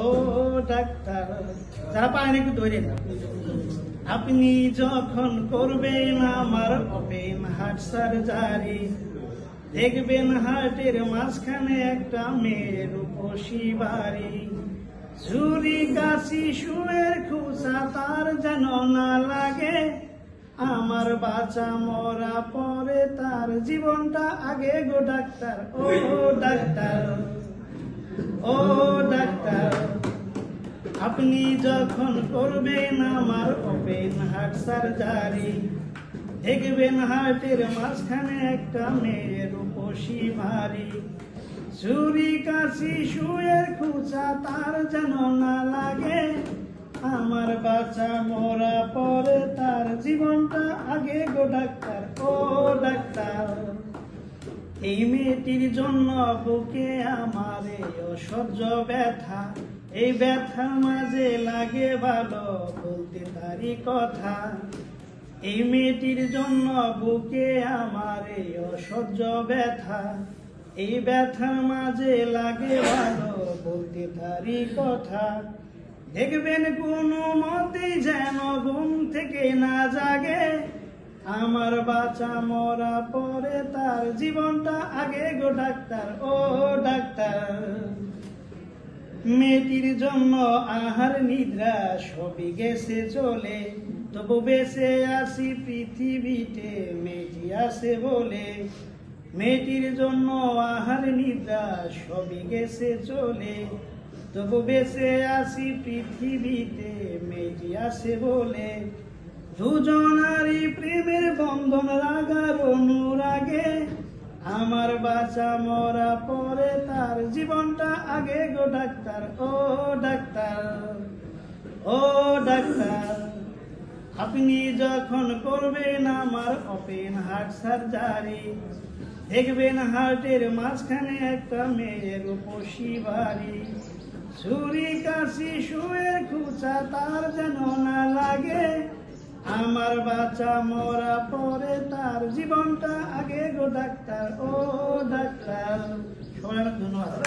ও doctor, যারা পারেন একটু ধরে না। আপনি যখন করবেন আমার ওপেন হার্ট সার্জারি, দেখবেন হার্টের মাঝখানে একটা মেয়ের রূপসী বাড়ি। ছুরি কাশি শুয়ের খুঁচা তার যেন না লাগে, আমার বাঁচা মরা পরে তার জীবনটা আগে গো ডাক্তার। ও ডাক্তার, ও ডাক্তার, আপনি যখন করবেন আমার ওপেন হার্ট সার্জারি, দেখবেন হার্টের মাঝখানে একটা মেয়ের রূপসী ভারী। ছুরি কাশি শুয়ের খুঁচা তার যেন না লাগে, আমার বাচ্চা মরা পরে তার জীবনটা আগে গো ডাক্তার। ও ডাক্তার, এই মেয়েটির জন্য বুকে আমার অসহ্য ব্যথা, এই ব্যথার মাঝে লাগে ভালো বলতে তারই কথা। এই মেয়েটির জন্য বুকে আমার অসহ্য ব্যথা, এই ব্যথার মাঝে লাগে ভালো বলতে তারই কথা। দেখবেন কোনো মতেই যেন ঘুম থেকে না জাগে, আমার বাচ্চা মরা পরে তার জীবনটা আগে গো ডাক্তার। ও ডাক্তার, মেয়েটির জন্য আহার নিদ্রা সবই গেছে চলে, তবু বেঁচে আসি পৃথিবীতে মেয়েটি আছে বলে। মেয়েটির জন্য আহার নিদ্রা সবই গেছে চলে, তবু বেঁচে আসি পৃথিবীতে মেয়েটি আছে বলে। দুজনারই প্রেমের বন্ধন রাগার অনুরাগে, আমার বাচ্চা মরা পরে তার জীবনটা আগে গো ডাক্তার। ও ডাক্তার, ও ডাক্তার, আপনি যখন করবেন আমার ওপেন হার্ট সার্জারি, দেখবেন হার্টের মাঝখানে একটা মেয়ের রূপসী বাড়ি। ছুরি কাশি শুয়ে খুঁচা তার যেন না লাগে, আমার বাচ্চা মরা পরে তার জীবনটা আগে গো ডাক্তার। ও ডাক্তার, সবাই ধন্যবাদ।